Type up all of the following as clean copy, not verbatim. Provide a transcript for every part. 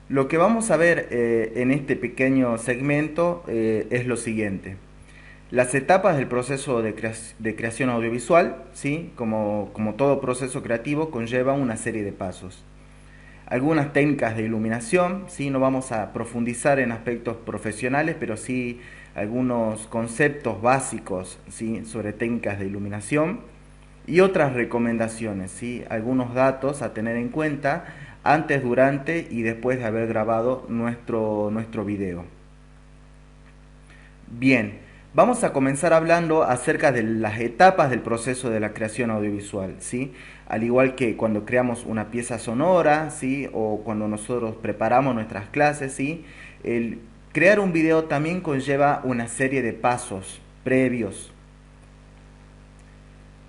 Lo que vamos a ver en este pequeño segmento es lo siguiente. Las etapas del proceso de creación audiovisual, ¿sí? Como todo proceso creativo, conlleva una serie de pasos. Algunas técnicas de iluminación, ¿sí? No vamos a profundizar en aspectos profesionales, pero sí algunos conceptos básicos, ¿sí? Sobre técnicas de iluminación y otras recomendaciones, ¿sí? Algunos datos a tener en cuenta antes, durante y después de haber grabado nuestro video. Bien, vamos a comenzar hablando acerca de las etapas del proceso de la creación audiovisual, ¿sí? Al igual que cuando creamos una pieza sonora, ¿sí? O cuando nosotros preparamos nuestras clases, ¿sí? El crear un video también conlleva una serie de pasos previos.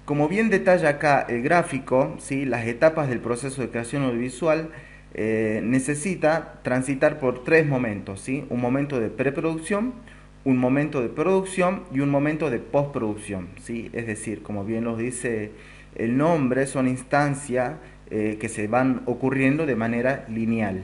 Como bien detalla acá el gráfico, ¿sí? Las etapas del proceso de creación audiovisual necesita transitar por tres momentos, ¿sí? Un momento de preproducción, un momento de producción y un momento de postproducción, ¿sí? Es decir, como bien lo dice el nombre, son instancias que se van ocurriendo de manera lineal.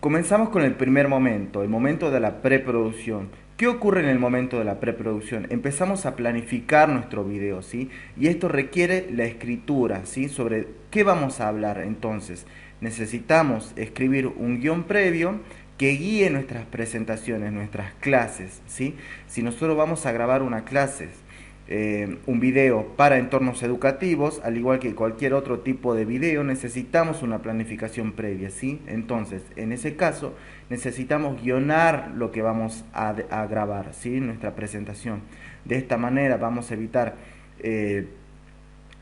Comenzamos con el primer momento, el momento de la preproducción. ¿Qué ocurre en el momento de la preproducción? Empezamos a planificar nuestro video, ¿sí? Y esto requiere la escritura, ¿sí? Sobre qué vamos a hablar. Entonces, necesitamos escribir un guión previo que guíe nuestras presentaciones, nuestras clases, ¿sí? Si nosotros vamos a grabar una clase, un video para entornos educativos, al igual que cualquier otro tipo de video, necesitamos una planificación previa, ¿sí? Entonces, en ese caso, necesitamos guionar lo que vamos a grabar, ¿sí? Nuestra presentación. De esta manera vamos a evitar eh,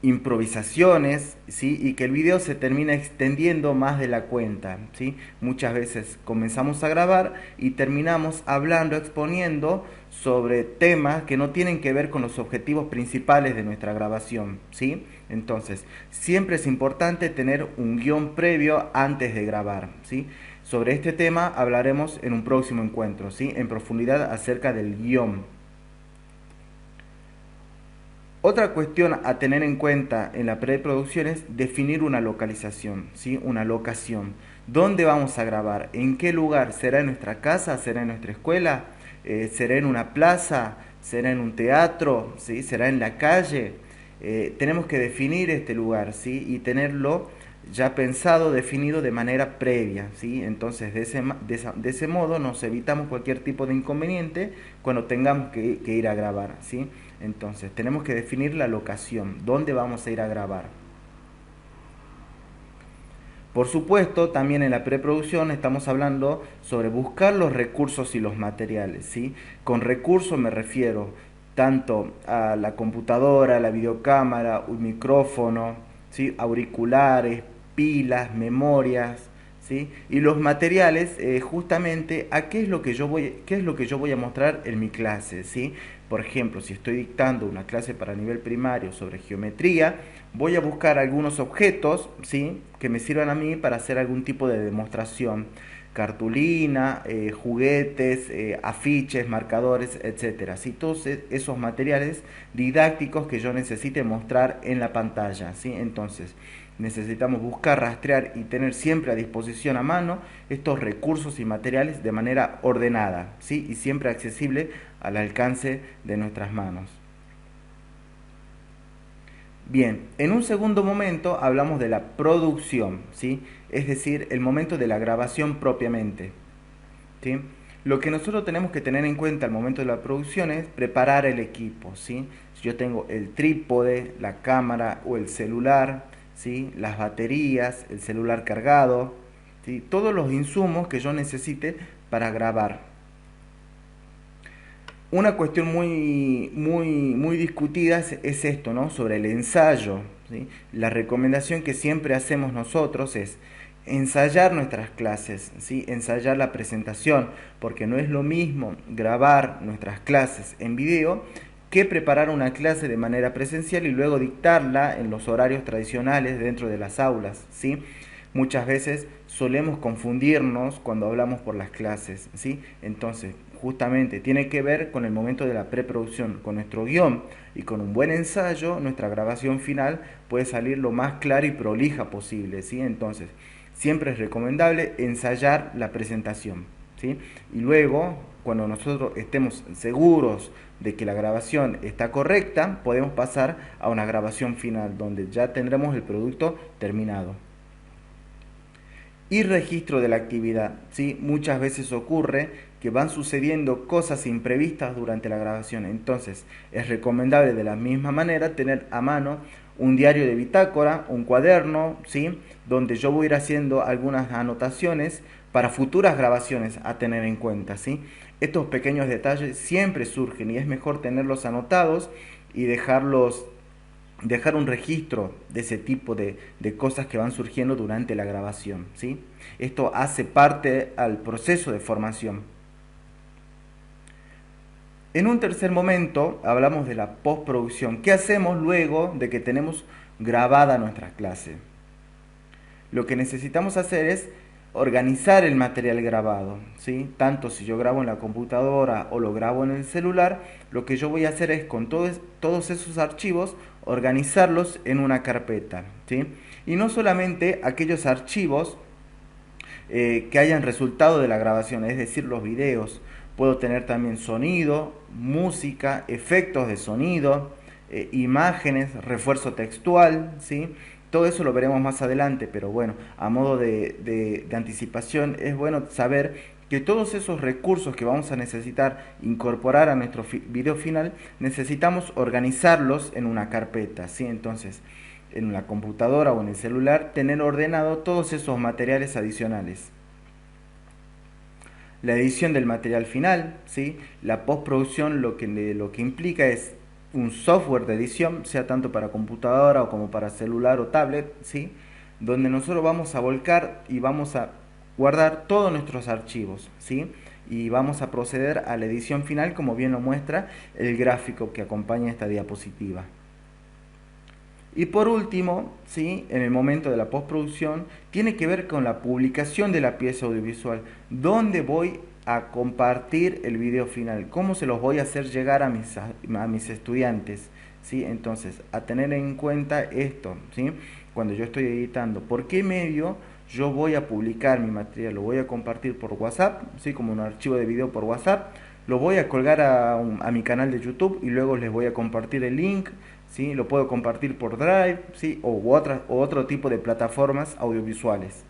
improvisaciones, ¿sí? Y que el video se termine extendiendo más de la cuenta, ¿sí? Muchas veces comenzamos a grabar y terminamos hablando, exponiendo sobre temas que no tienen que ver con los objetivos principales de nuestra grabación, ¿sí? Entonces, siempre es importante tener un guión previo antes de grabar, ¿sí? Sobre este tema hablaremos en un próximo encuentro, ¿sí? En profundidad acerca del guión. Otra cuestión a tener en cuenta en la preproducción es definir una localización, ¿sí? Una locación. ¿Dónde vamos a grabar? ¿En qué lugar? ¿Será en nuestra casa? ¿Será en nuestra escuela? ¿Será en una plaza? ¿Será en un teatro? ¿Sí? ¿Será en la calle? Tenemos que definir este lugar, ¿sí? Y tenerlo ya pensado, definido de manera previa, ¿sí? Entonces, de ese modo nos evitamos cualquier tipo de inconveniente cuando tengamos que ir a grabar, ¿sí? Entonces, tenemos que definir la locación, dónde vamos a ir a grabar. Por supuesto, también en la preproducción estamos hablando sobre buscar los recursos y los materiales, ¿sí? Con recursos me refiero tanto a la computadora, la videocámara, un micrófono, ¿sí? Auriculares, pilas, memorias, ¿sí? Y los materiales, justamente a qué es lo que yo voy a mostrar en mi clase, ¿sí? Por ejemplo, si estoy dictando una clase para nivel primario sobre geometría, voy a buscar algunos objetos, ¿sí? Que me sirvan a mí para hacer algún tipo de demostración. Cartulina, juguetes, afiches, marcadores, etcétera. ¿Sí? Todos esos materiales didácticos que yo necesite mostrar en la pantalla, ¿sí? Entonces, necesitamos buscar, rastrear y tener siempre a disposición a mano estos recursos y materiales de manera ordenada, ¿sí? Y siempre accesible al alcance de nuestras manos. Bien, en un segundo momento hablamos de la producción, ¿sí? Es decir, el momento de la grabación propiamente, ¿sí? Lo que nosotros tenemos que tener en cuenta al momento de la producción es preparar el equipo, ¿sí? Si yo tengo el trípode, la cámara o el celular, ¿sí? Las baterías, el celular cargado, ¿sí? Todos los insumos que yo necesite para grabar. Una cuestión muy discutida es esto, ¿no? Sobre el ensayo, ¿sí? La recomendación que siempre hacemos nosotros es ensayar nuestras clases, ¿sí? Ensayar la presentación, porque no es lo mismo grabar nuestras clases en video que preparar una clase de manera presencial y luego dictarla en los horarios tradicionales dentro de las aulas, ¿sí? Muchas veces solemos confundirnos cuando hablamos por las clases, ¿sí? Entonces, justamente tiene que ver con el momento de la preproducción, con nuestro guión y con un buen ensayo, nuestra grabación final puede salir lo más clara y prolija posible, ¿sí? Entonces, siempre es recomendable ensayar la presentación, ¿sí? Y luego, cuando nosotros estemos seguros de que la grabación está correcta, podemos pasar a una grabación final, donde ya tendremos el producto terminado. Y registro de la actividad, ¿sí? Muchas veces ocurre que van sucediendo cosas imprevistas durante la grabación, entonces es recomendable de la misma manera tener a mano un diario de bitácora, un cuaderno, ¿sí? Donde yo voy a ir haciendo algunas anotaciones para futuras grabaciones a tener en cuenta, ¿sí? Estos pequeños detalles siempre surgen y es mejor tenerlos anotados y dejar un registro de ese tipo de cosas que van surgiendo durante la grabación, ¿sí? Esto hace parte al proceso de formación. En un tercer momento hablamos de la postproducción. ¿Qué hacemos luego de que tenemos grabada nuestra clase? Lo que necesitamos hacer es organizar el material grabado, ¿sí? Tanto si yo grabo en la computadora o lo grabo en el celular, lo que yo voy a hacer es con todos esos archivos organizarlos en una carpeta, ¿sí? Y no solamente aquellos archivos que hayan resultado de la grabación, es decir, los videos. Puedo tener también sonido, música, efectos de sonido, imágenes, refuerzo textual, ¿sí? Todo eso lo veremos más adelante, pero bueno, a modo de anticipación es bueno saber que todos esos recursos que vamos a necesitar incorporar a nuestro video final, necesitamos organizarlos en una carpeta, ¿sí? Entonces, en la computadora o en el celular, tener ordenado todos esos materiales adicionales. La edición del material final, ¿sí? La postproducción lo que implica es un software de edición, sea tanto para computadora o como para celular o tablet, ¿sí? Donde nosotros vamos a volcar y vamos a guardar todos nuestros archivos, ¿sí? Y vamos a proceder a la edición final, como bien lo muestra el gráfico que acompaña esta diapositiva. Y por último, ¿sí? En el momento de la postproducción, tiene que ver con la publicación de la pieza audiovisual. ¿Dónde voy a compartir el video final? ¿Cómo se los voy a hacer llegar a mis estudiantes? ¿Sí? Entonces, a tener en cuenta esto, ¿sí? Cuando yo estoy editando, ¿por qué medio yo voy a publicar mi material? ¿Lo voy a compartir por WhatsApp? ¿Sí? Como un archivo de video por WhatsApp. Lo voy a colgar a mi canal de YouTube y luego les voy a compartir el link. ¿Sí? Lo puedo compartir por Drive, ¿sí? O otro tipo de plataformas audiovisuales.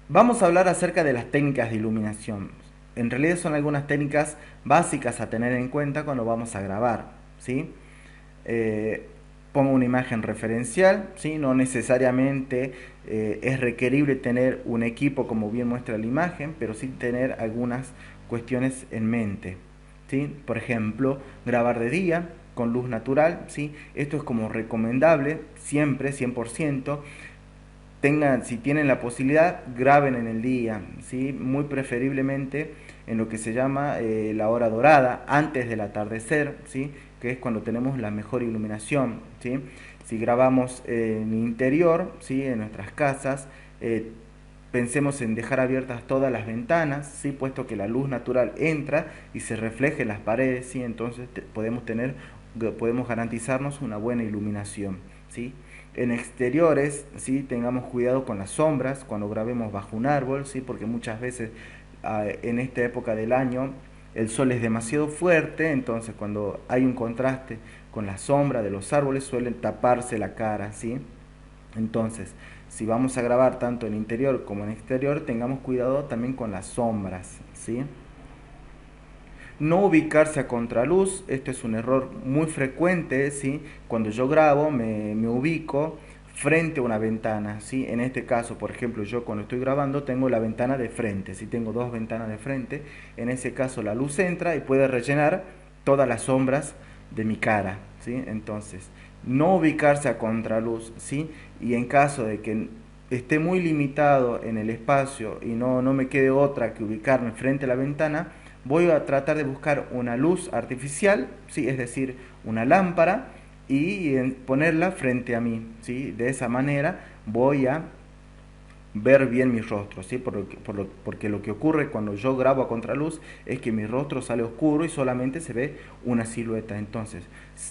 Vamos a hablar acerca de las técnicas de iluminación. En realidad son algunas técnicas básicas a tener en cuenta cuando vamos a grabar, ¿sí? Pongo una imagen referencial, ¿sí? No necesariamente es requerible tener un equipo como bien muestra la imagen, pero sí tener algunas cuestiones en mente. ¿Sí? Por ejemplo, grabar de día con luz natural, ¿sí? Esto es como recomendable, siempre, 100%. Si tienen la posibilidad, graben en el día, ¿sí? Muy preferiblemente en lo que se llama la hora dorada, antes del atardecer, ¿sí? Que es cuando tenemos la mejor iluminación, ¿sí? Si grabamos en interior, ¿sí? En nuestras casas, pensemos en dejar abiertas todas las ventanas, ¿sí? Puesto que la luz natural entra y se refleja en las paredes, ¿sí? Entonces podemos garantizarnos una buena iluminación, ¿sí? En exteriores, ¿sí? Tengamos cuidado con las sombras cuando grabemos bajo un árbol, ¿sí? Porque muchas veces en esta época del año el sol es demasiado fuerte, entonces cuando hay un contraste con la sombra de los árboles suelen taparse la cara, ¿sí? Entonces, si vamos a grabar tanto en interior como en exterior, tengamos cuidado también con las sombras, ¿sí? No ubicarse a contraluz, esto es un error muy frecuente, ¿sí? Cuando yo grabo me ubico frente a una ventana, ¿sí? En este caso, por ejemplo, yo cuando estoy grabando tengo la ventana de frente, si tengo dos ventanas de frente, en ese caso la luz entra y puede rellenar todas las sombras de mi cara, ¿sí? Entonces, no ubicarse a contraluz, ¿sí? Y en caso de que esté muy limitado en el espacio y no me quede otra que ubicarme frente a la ventana, voy a tratar de buscar una luz artificial, ¿sí? Es decir, una lámpara, y ponerla frente a mí, ¿sí? De esa manera voy a ver bien mi rostro, ¿sí? Porque lo que ocurre cuando yo grabo a contraluz es que mi rostro sale oscuro y solamente se ve una silueta. Entonces,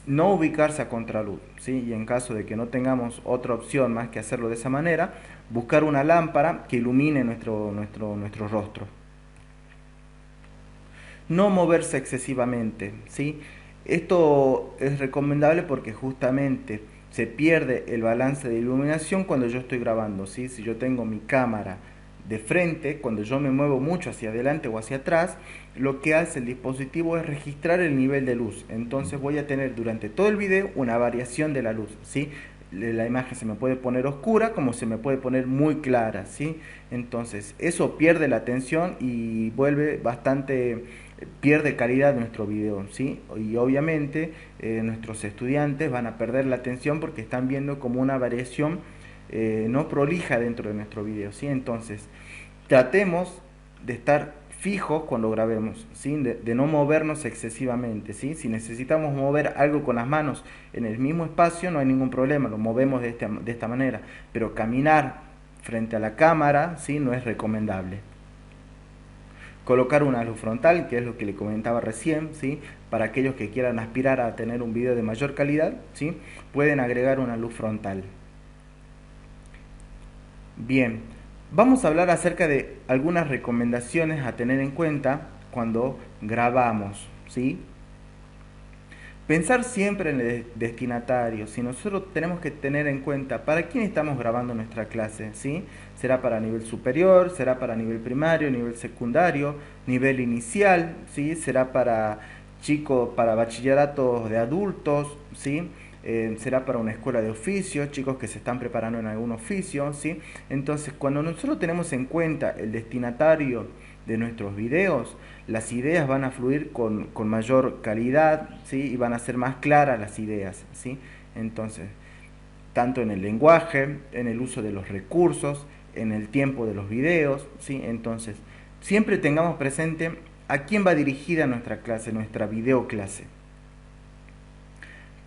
no ubicarse a contraluz, ¿sí? Y en caso de que no tengamos otra opción más que hacerlo de esa manera, buscar una lámpara que ilumine nuestro rostro. No moverse excesivamente, ¿sí? Esto es recomendable porque justamente se pierde el balance de iluminación cuando yo estoy grabando, ¿sí? Si yo tengo mi cámara de frente, cuando yo me muevo mucho hacia adelante o hacia atrás, lo que hace el dispositivo es registrar el nivel de luz. Entonces voy a tener durante todo el video una variación de la luz, ¿sí? La imagen se me puede poner oscura como se me puede poner muy clara, ¿sí? Entonces eso pierde la atención y vuelve bastante, pierde calidad nuestro video, ¿sí? Y obviamente nuestros estudiantes van a perder la atención porque están viendo como una variación no prolija dentro de nuestro video, ¿sí? Entonces tratemos de estar fijos cuando grabemos, ¿sí? De no movernos excesivamente, ¿sí? Si necesitamos mover algo con las manos en el mismo espacio, no hay ningún problema, lo movemos de esta manera, pero caminar frente a la cámara, ¿sí? No es recomendable. Colocar una luz frontal, que es lo que le comentaba recién, ¿sí? Para aquellos que quieran aspirar a tener un video de mayor calidad, ¿sí? Pueden agregar una luz frontal. Bien, vamos a hablar acerca de algunas recomendaciones a tener en cuenta cuando grabamos, ¿sí? Pensar siempre en el destinatario, si nosotros tenemos que tener en cuenta para quién estamos grabando nuestra clase, ¿sí? Será para nivel superior, será para nivel primario, nivel secundario, nivel inicial, ¿sí? Será para chicos, para bachilleratos de adultos, ¿sí? Será para una escuela de oficios, chicos que se están preparando en algún oficio, ¿sí? Entonces, cuando nosotros tenemos en cuenta el destinatario de nuestros videos, las ideas van a fluir con mayor calidad, ¿sí? Y van a ser más claras las ideas, ¿sí? Entonces, tanto en el lenguaje, en el uso de los recursos, en el tiempo de los videos, ¿sí? Entonces, siempre tengamos presente a quién va dirigida nuestra clase, nuestra videoclase.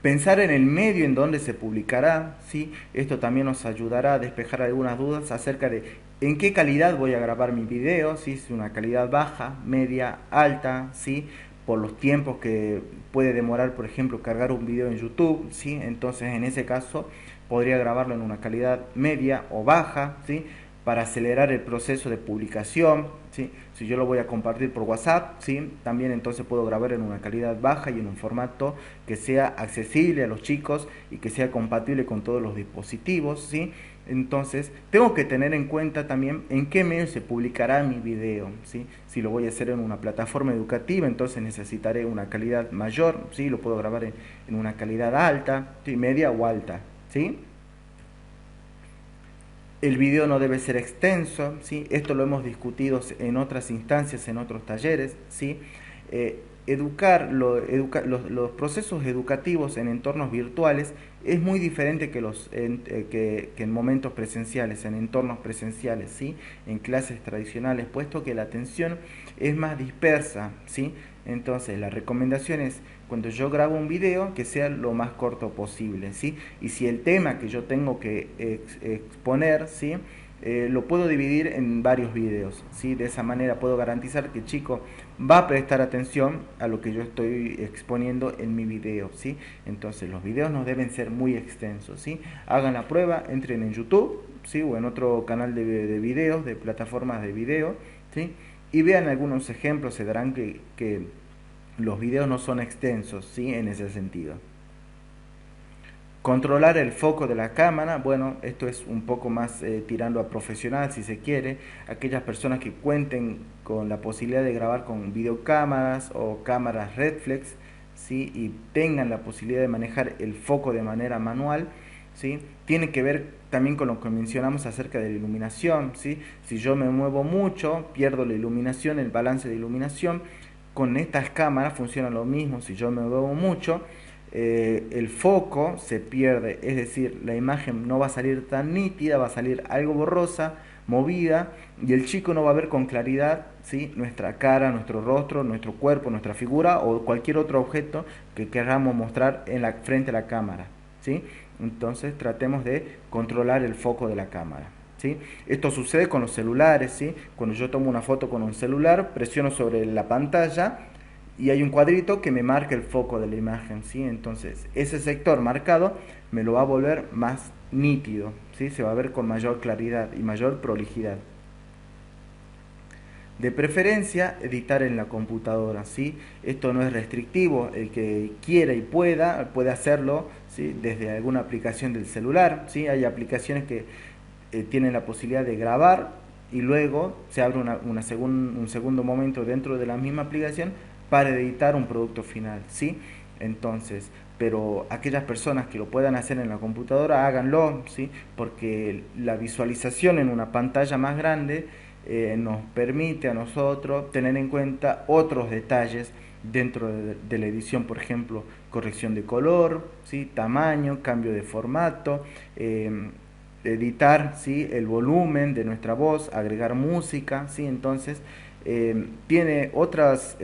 Pensar en el medio en donde se publicará, ¿sí? Esto también nos ayudará a despejar algunas dudas acerca de en qué calidad voy a grabar mi video, ¿sí? Si es una calidad baja, media, alta, ¿sí? Por los tiempos que puede demorar, por ejemplo, cargar un video en YouTube, ¿sí? Entonces, en ese caso, podría grabarlo en una calidad media o baja, ¿sí? Para acelerar el proceso de publicación, ¿sí? Si yo lo voy a compartir por WhatsApp, ¿sí? También entonces puedo grabar en una calidad baja y en un formato que sea accesible a los chicos y que sea compatible con todos los dispositivos, ¿sí? Entonces, tengo que tener en cuenta también en qué medio se publicará mi video, ¿sí? Si lo voy a hacer en una plataforma educativa, entonces necesitaré una calidad mayor, ¿sí? Lo puedo grabar en una calidad alta, ¿sí? Media o alta, ¿sí? El video no debe ser extenso, ¿sí? Esto lo hemos discutido en otras instancias, en otros talleres, ¿sí? Los procesos educativos en entornos virtuales es muy diferente que en momentos presenciales, en entornos presenciales, ¿sí? En clases tradicionales, puesto que la atención es más dispersa, ¿sí? Entonces, la recomendación es, cuando yo grabo un video, que sea lo más corto posible, ¿sí? Y si el tema que yo tengo que exponer, ¿sí? Lo puedo dividir en varios videos, ¿sí? De esa manera puedo garantizar que el chico va a prestar atención a lo que yo estoy exponiendo en mi video, ¿sí? Entonces, los videos no deben ser muy extensos, ¿sí? Hagan la prueba, entren en YouTube, ¿sí? O en otro canal de videos, de plataformas de video, ¿sí? Y vean algunos ejemplos, se darán que los videos no son extensos, ¿sí? En ese sentido. Controlar el foco de la cámara, bueno, esto es un poco más tirando a profesional si se quiere. Aquellas personas que cuenten con la posibilidad de grabar con videocámaras o cámaras reflex, ¿sí? Y tengan la posibilidad de manejar el foco de manera manual, ¿sí? Tiene que ver también con lo que mencionamos acerca de la iluminación, ¿sí? Si yo me muevo mucho, pierdo la iluminación, el balance de iluminación. Con estas cámaras funciona lo mismo, si yo me muevo mucho, el foco se pierde, es decir, la imagen no va a salir tan nítida, va a salir algo borrosa, movida, y el chico no va a ver con claridad, ¿sí? Nuestra cara, nuestro rostro, nuestro cuerpo, nuestra figura o cualquier otro objeto que queramos mostrar frente a la cámara, ¿sí? Entonces tratemos de controlar el foco de la cámara. ¿sí? Esto sucede con los celulares, ¿sí? Cuando yo tomo una foto con un celular, presiono sobre la pantalla y hay un cuadrito que me marca el foco de la imagen, ¿sí? Entonces, ese sector marcado me lo va a volver más nítido, ¿sí? Se va a ver con mayor claridad y mayor prolijidad. De preferencia, editar en la computadora, ¿sí? Esto no es restrictivo, el que quiera y puede hacerlo, ¿sí? Desde alguna aplicación del celular, ¿sí? Hay aplicaciones que tienen la posibilidad de grabar y luego se abre un segundo momento dentro de la misma aplicación para editar un producto final, ¿sí? Entonces, pero aquellas personas que lo puedan hacer en la computadora, háganlo, ¿sí? Porque la visualización en una pantalla más grande nos permite a nosotros tener en cuenta otros detalles dentro de la edición, por ejemplo, corrección de color, ¿sí? Tamaño, cambio de formato, editar, ¿sí? El volumen de nuestra voz, agregar música, ¿sí? Entonces tiene otras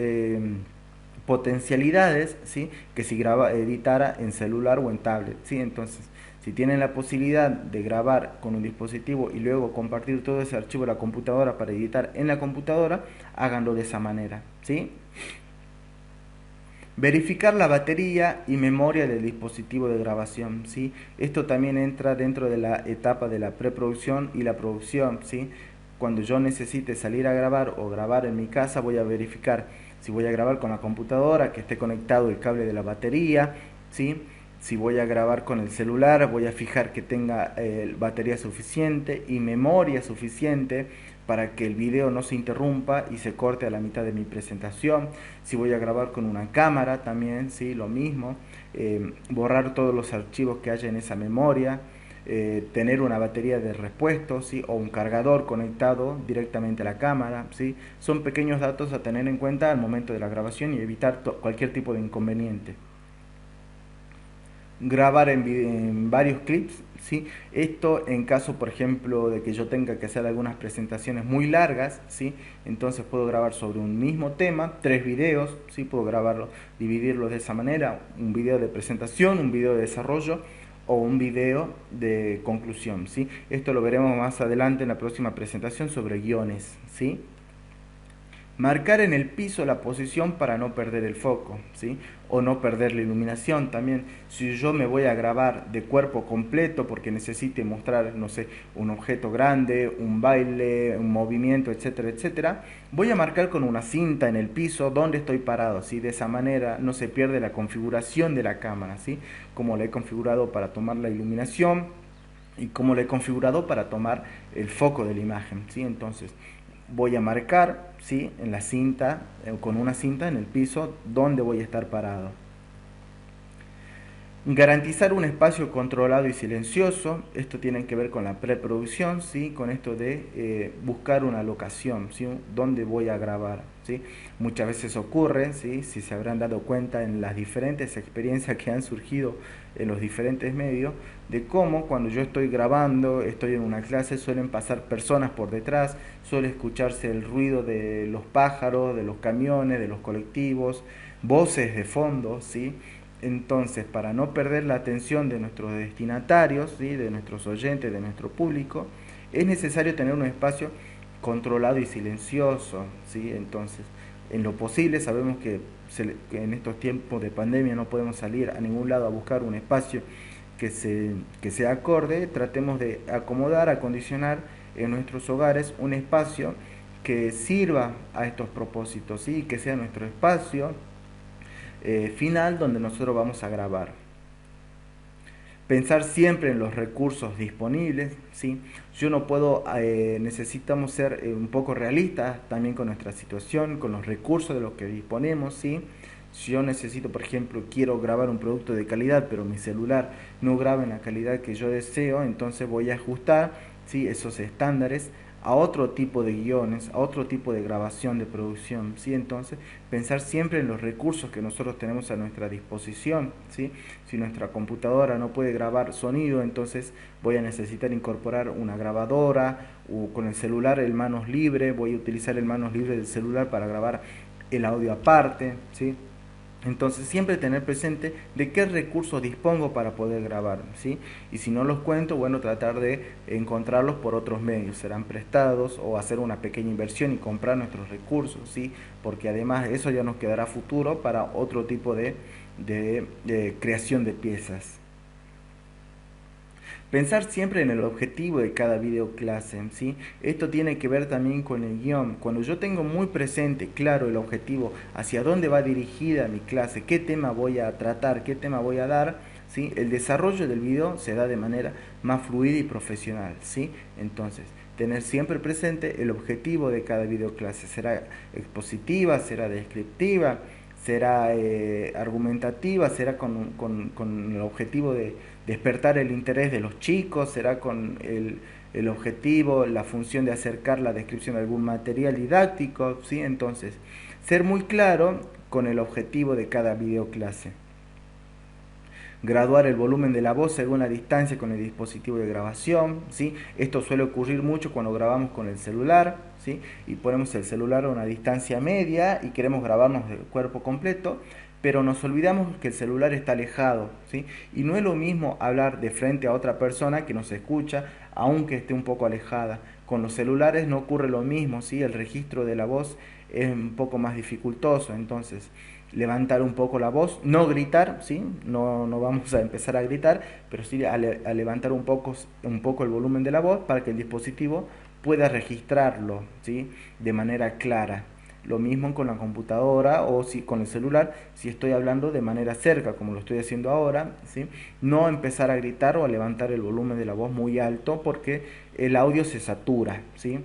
potencialidades, ¿sí? Que si editara en celular o en tablet, ¿sí? Entonces, si tienen la posibilidad de grabar con un dispositivo y luego compartir todo ese archivo a la computadora para editar en la computadora, háganlo de esa manera, ¿sí? Verificar la batería y memoria del dispositivo de grabación, ¿sí? Esto también entra dentro de la etapa de la preproducción y la producción, ¿sí? Cuando yo necesite salir a grabar o grabar en mi casa, voy a verificar si voy a grabar con la computadora, que esté conectado el cable de la batería, ¿sí? Si voy a grabar con el celular, voy a fijar que tenga batería suficiente y memoria suficiente para que el video no se interrumpa y se corte a la mitad de mi presentación. Si voy a grabar con una cámara también, ¿sí? Lo mismo. Borrar todos los archivos que haya en esa memoria. Tener una batería de repuesto, ¿sí? O un cargador conectado directamente a la cámara, ¿sí? Son pequeños datos a tener en cuenta al momento de la grabación y evitar cualquier tipo de inconveniente. Grabar en varios clips, ¿sí? Esto en caso, por ejemplo, de que yo tenga que hacer algunas presentaciones muy largas, ¿sí? Entonces puedo grabar sobre un mismo tema, 3 videos, ¿sí? Puedo grabarlo, dividirlos de esa manera, un video de presentación, un video de desarrollo o un video de conclusión, ¿sí? Esto lo veremos más adelante en la próxima presentación sobre guiones, ¿sí? Marcar en el piso la posición para no perder el foco, ¿sí? O no perder la iluminación también. Si yo me voy a grabar de cuerpo completo porque necesite mostrar, no sé, un objeto grande, un baile, un movimiento, etcétera, etcétera, voy a marcar con una cinta en el piso donde estoy parado, ¿sí? De esa manera no se pierde la configuración de la cámara, ¿sí? Como la he configurado para tomar la iluminación y como la he configurado para tomar el foco de la imagen, ¿sí? Entonces, voy a marcar, ¿sí? En la cinta, con una cinta en el piso donde voy a estar parado. Garantizar un espacio controlado y silencioso, esto tiene que ver con la preproducción, ¿sí? Con esto de buscar una locación, ¿sí? Dónde voy a grabar, ¿sí? Muchas veces ocurre, ¿sí? Si se habrán dado cuenta en las diferentes experiencias que han surgido en los diferentes medios, de cómo cuando yo estoy grabando, estoy en una clase, suelen pasar personas por detrás, suele escucharse el ruido de los pájaros, de los camiones, de los colectivos, voces de fondo, ¿sí? Entonces, para no perder la atención de nuestros destinatarios, ¿sí? De nuestros oyentes, de nuestro público, es necesario tener un espacio controlado y silencioso, ¿sí? Entonces, en lo posible, sabemos que en estos tiempos de pandemia no podemos salir a ningún lado a buscar un espacio que sea acorde, tratemos de acomodar, acondicionar en nuestros hogares un espacio que sirva a estos propósitos, ¿sí? Que sea nuestro espacio final donde nosotros vamos a grabar. Pensar siempre en los recursos disponibles, ¿sí? Yo no puedo, necesitamos ser un poco realistas también con nuestra situación, con los recursos de los que disponemos, ¿sí? Si yo necesito, por ejemplo, quiero grabar un producto de calidad, pero mi celular no graba en la calidad que yo deseo, entonces voy a ajustar, ¿sí? Esos estándares a otro tipo de guiones, a otro tipo de grabación, de producción, ¿sí? Entonces, pensar siempre en los recursos que nosotros tenemos a nuestra disposición, ¿sí? Si nuestra computadora no puede grabar sonido, entonces voy a necesitar incorporar una grabadora o con el celular el manos libre, voy a utilizar el manos libre del celular para grabar el audio aparte, ¿sí? Entonces siempre tener presente de qué recursos dispongo para poder grabar, ¿sí? Y si no los cuento, bueno, tratar de encontrarlos por otros medios, serán prestados o hacer una pequeña inversión y comprar nuestros recursos, ¿sí? Porque además eso ya nos quedará futuro para otro tipo de creación de piezas. Pensar siempre en el objetivo de cada videoclase, ¿sí? Esto tiene que ver también con el guión. Cuando yo tengo muy presente, claro, el objetivo, hacia dónde va dirigida mi clase, qué tema voy a tratar, qué tema voy a dar, ¿sí? El desarrollo del video se da de manera más fluida y profesional, ¿sí? Entonces, tener siempre presente el objetivo de cada videoclase. ¿Será expositiva? ¿Será descriptiva? ¿Será argumentativa? ¿Será con el objetivo de despertar el interés de los chicos? ¿Será con el objetivo, la función de acercar la descripción de algún material didáctico? ¿Sí? Entonces, ser muy claro con el objetivo de cada videoclase. Graduar el volumen de la voz según la distancia con el dispositivo de grabación, ¿sí? Esto suele ocurrir mucho cuando grabamos con el celular, ¿sí? Y ponemos el celular a una distancia media y queremos grabarnos el cuerpo completo, pero nos olvidamos que el celular está alejado, ¿sí? Y no es lo mismo hablar de frente a otra persona que nos escucha, aunque esté un poco alejada. Con los celulares no ocurre lo mismo, ¿sí? El registro de la voz es un poco más dificultoso, entonces levantar un poco la voz, no gritar, ¿sí? No vamos a empezar a gritar, pero sí a levantar un poco el volumen de la voz para que el dispositivo pueda registrarlo, ¿sí? De manera clara. Lo mismo con la computadora o si con el celular, si estoy hablando de manera cerca, como lo estoy haciendo ahora, ¿sí? No empezar a gritar o a levantar el volumen de la voz muy alto porque el audio se satura, ¿sí?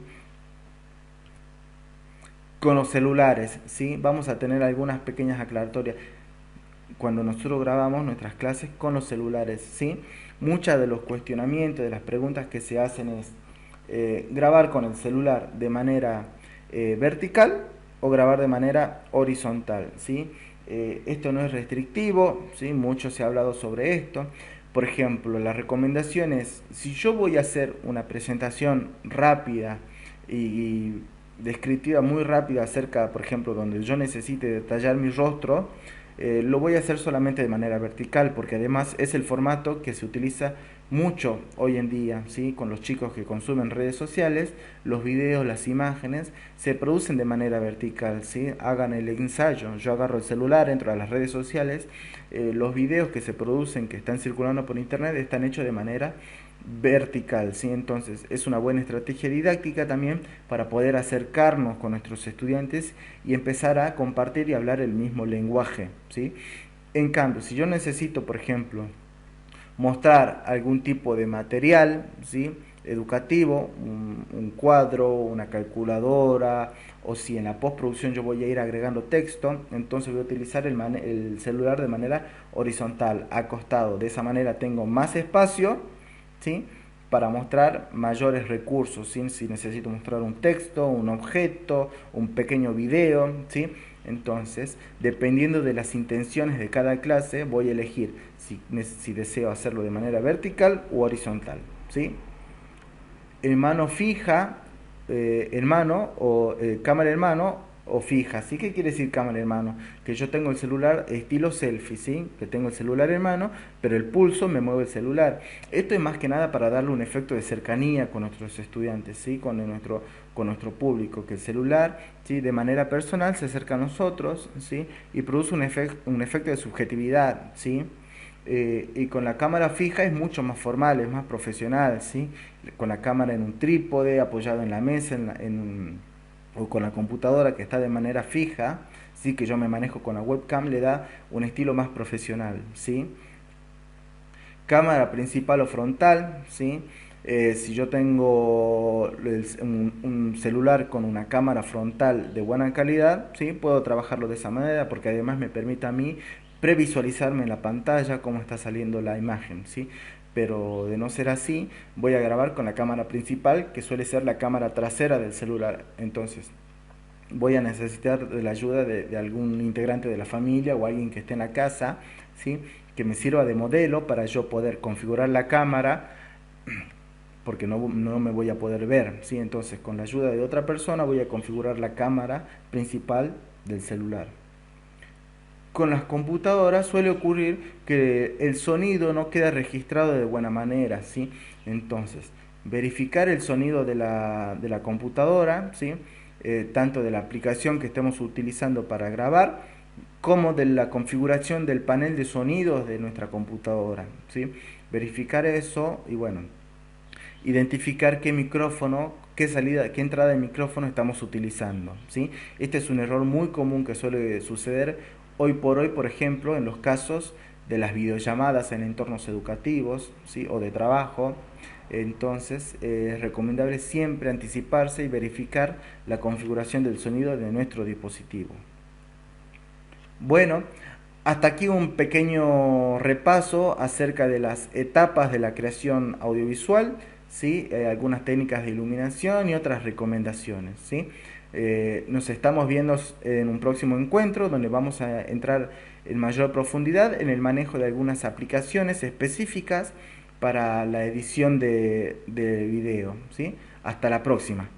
Con los celulares, ¿sí? Vamos a tener algunas pequeñas aclaratorias cuando nosotros grabamos nuestras clases con los celulares, ¿sí? Muchos de los cuestionamientos, de las preguntas que se hacen es grabar con el celular de manera vertical o grabar de manera horizontal, ¿sí? Esto no es restrictivo, ¿sí? Mucho se ha hablado sobre esto. Por ejemplo, la recomendación es, si yo voy a hacer una presentación rápida y descriptiva muy rápida acerca, por ejemplo, donde yo necesite detallar mi rostro, lo voy a hacer solamente de manera vertical, porque además es el formato que se utiliza mucho hoy en día, ¿sí? Con los chicos que consumen redes sociales, los videos, las imágenes se producen de manera vertical, ¿sí? Hagan el ensayo. Yo agarro el celular, entro a las redes sociales, los videos que se producen, que están circulando por internet, están hechos de manera vertical, ¿sí? Entonces es una buena estrategia didáctica también para poder acercarnos con nuestros estudiantes y empezar a compartir y hablar el mismo lenguaje, ¿sí? En cambio, si yo necesito, por ejemplo, mostrar algún tipo de material, ¿sí? Educativo, un cuadro, una calculadora, o si en la postproducción yo voy a ir agregando texto, entonces voy a utilizar el celular de manera horizontal, acostado. De esa manera tengo más espacio, ¿sí? Para mostrar mayores recursos, ¿sí? Si necesito mostrar un texto, un objeto, un pequeño video, ¿sí? Entonces, dependiendo de las intenciones de cada clase, voy a elegir si deseo hacerlo de manera vertical o horizontal, ¿sí? En mano fija, en mano o cámara en mano o fija, ¿sí? ¿Qué quiere decir cámara en mano? Que yo tengo el celular estilo selfie, ¿sí? Que tengo el celular en mano, pero el pulso me mueve el celular. Esto es más que nada para darle un efecto de cercanía con nuestros estudiantes, ¿sí? Con nuestro público, que el celular, ¿sí? De manera personal se acerca a nosotros, ¿sí? Y produce un efecto de subjetividad, ¿sí? Y con la cámara fija es mucho más formal, es más profesional, ¿sí? Con la cámara en un trípode, apoyado en la mesa, o con la computadora que está de manera fija, ¿sí? Que yo me manejo con la webcam, le da un estilo más profesional, ¿sí? Cámara principal o frontal, ¿sí? Si yo tengo un celular con una cámara frontal de buena calidad, ¿sí? Puedo trabajarlo de esa manera porque además me permite a mí previsualizarme en la pantalla cómo está saliendo la imagen, ¿sí? Pero de no ser así, voy a grabar con la cámara principal, que suele ser la cámara trasera del celular. Entonces, voy a necesitar de la ayuda de algún integrante de la familia o alguien que esté en la casa, ¿sí? Que me sirva de modelo para yo poder configurar la cámara, porque no me voy a poder ver, ¿sí? Entonces, con la ayuda de otra persona voy a configurar la cámara principal del celular. Con las computadoras suele ocurrir que el sonido no queda registrado de buena manera, ¿sí? Entonces, verificar el sonido de la computadora, ¿sí? Tanto de la aplicación que estemos utilizando para grabar, como de la configuración del panel de sonidos de nuestra computadora, ¿sí? Verificar eso y bueno, identificar qué micrófono, qué salida, qué entrada de micrófono estamos utilizando, ¿sí? Este es un error muy común que suele suceder hoy por hoy, por ejemplo, en los casos de las videollamadas en entornos educativos, ¿sí? O de trabajo. Entonces, es recomendable siempre anticiparse y verificar la configuración del sonido de nuestro dispositivo. Bueno, hasta aquí un pequeño repaso acerca de las etapas de la creación audiovisual, ¿sí? Algunas técnicas de iluminación y otras recomendaciones, ¿sí? Nos estamos viendo en un próximo encuentro donde vamos a entrar en mayor profundidad en el manejo de algunas aplicaciones específicas para la edición de video, ¿sí? Hasta la próxima.